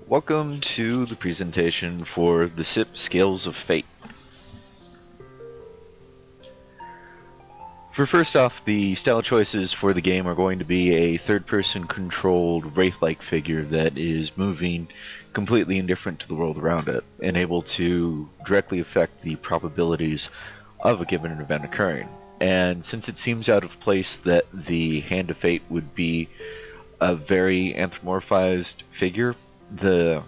Welcome to the presentation for the SIP Scales of Fate. For first off, the style choices for the game are going to be a third-person controlled wraith-like figure that is moving completely indifferent to the world around it and able to directly affect the probabilities of a given event occurring. And since it seems out of place that the Hand of Fate would be a very anthropomorphized figure, the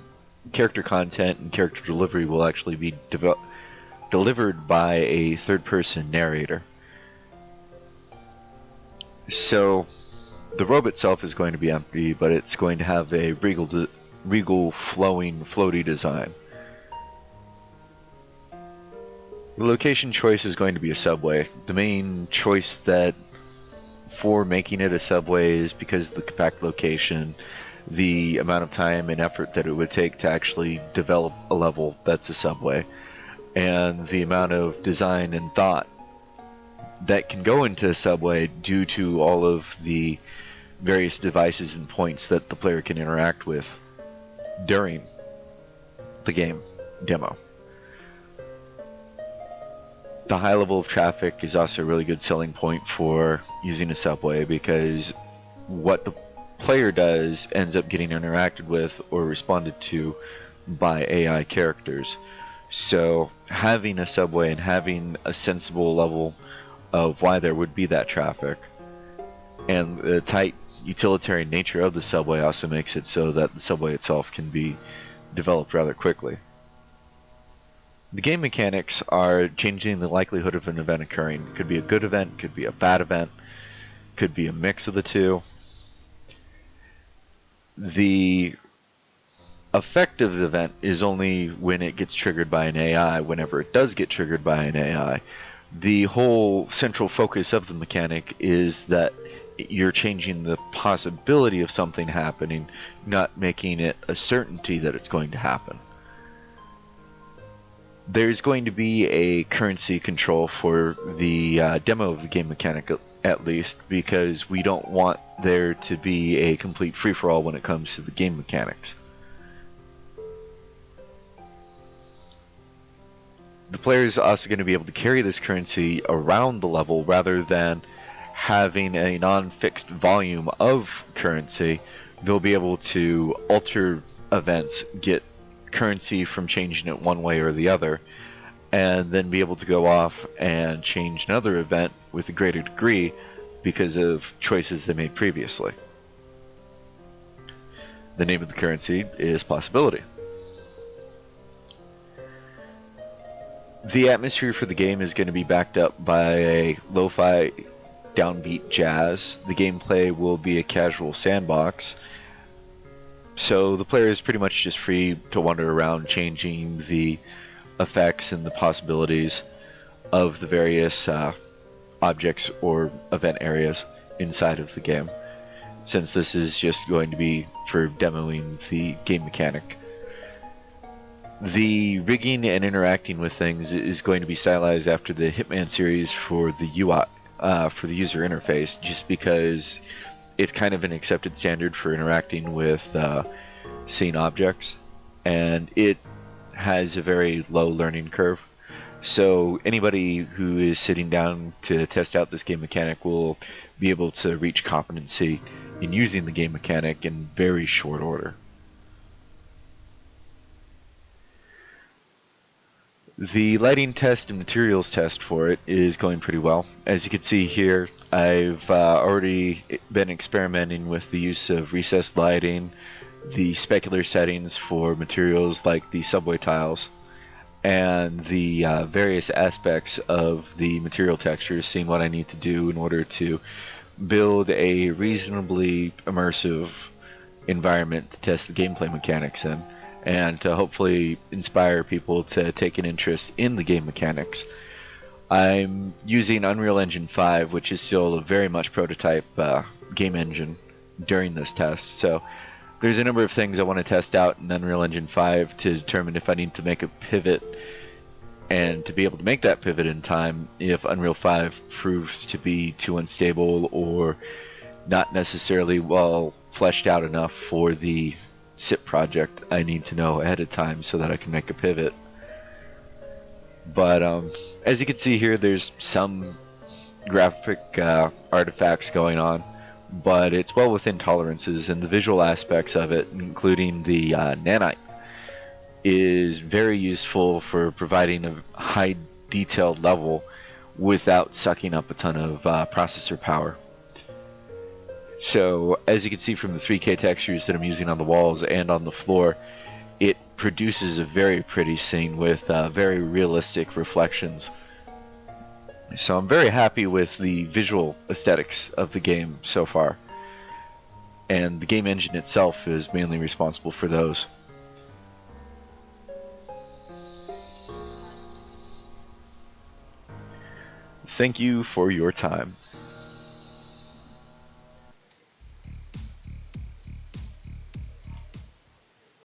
character content and character delivery will actually be delivered by a third-person narrator. So the robe itself is going to be empty, but it's going to have a regal flowing, floaty design. The location choice is going to be a subway. The main choice for making it a subway is because of the compact location, the amount of time and effort that it would take to actually develop a level that's a subway, and the amount of design and thought that can go into a subway due to all of the various devices and points that the player can interact with during the game demo. The high level of traffic is also a really good selling point for using a subway, because what the player does ends up getting interacted with or responded to by AI characters. So having a subway and having a sensible level of why there would be that traffic, and the tight utilitarian nature of the subway also makes it so that the subway itself can be developed rather quickly. The game mechanics are changing the likelihood of an event occurring. Could be a good event, could be a bad event, could be a mix of the two. The effect of the event is only when it gets triggered by an AI, whenever it does get triggered by an AI. The whole central focus of the mechanic is that you're changing the possibility of something happening, not making it a certainty that it's going to happen. There's going to be a currency control for the demo of the game mechanic, at least, because we don't want there to be a complete free-for-all when it comes to the game mechanics. The player is also going to be able to carry this currency around the level rather than having a non-fixed volume of currency. They'll be able to alter events, get currency from changing it one way or the other, and then be able to go off and change another event with a greater degree because of choices they made previously. The name of the currency is Possibility. The atmosphere for the game is going to be backed up by a lo-fi downbeat jazz. The gameplay will be a casual sandbox, so the player is pretty much just free to wander around changing the effects and the possibilities of the various objects or event areas inside of the game, since this is just going to be for demoing the game mechanic. The rigging and interacting with things is going to be stylized after the Hitman series for the UI, for the user interface, just because it's kind of an accepted standard for interacting with scene objects, and it has a very low learning curve. So anybody who is sitting down to test out this game mechanic will be able to reach competency in using the game mechanic in very short order. The lighting test and materials test for it is going pretty well. As you can see here, I've already been experimenting with the use of recessed lighting, the specular settings for materials like the subway tiles, and the various aspects of the material textures, seeing what I need to do in order to build a reasonably immersive environment to test the gameplay mechanics in, and to hopefully inspire people to take an interest in the game mechanics. I'm using Unreal Engine 5, which is still a very much prototype game engine during this test, so there's a number of things I want to test out in Unreal Engine 5 to determine if I need to make a pivot, and to be able to make that pivot in time if Unreal 5 proves to be too unstable or not necessarily well fleshed out enough for the SIP project, I need to know ahead of time so that I can make a pivot. But as you can see here, there's some graphic artifacts going on, but it's well within tolerances, and the visual aspects of it, including the nanite, is very useful for providing a high detailed level without sucking up a ton of processor power. So as you can see from the 3K textures that I'm using on the walls and on the floor, it produces a very pretty scene with very realistic reflections. So I'm very happy with the visual aesthetics of the game so far, and the game engine itself is mainly responsible for those. Thank you for your time.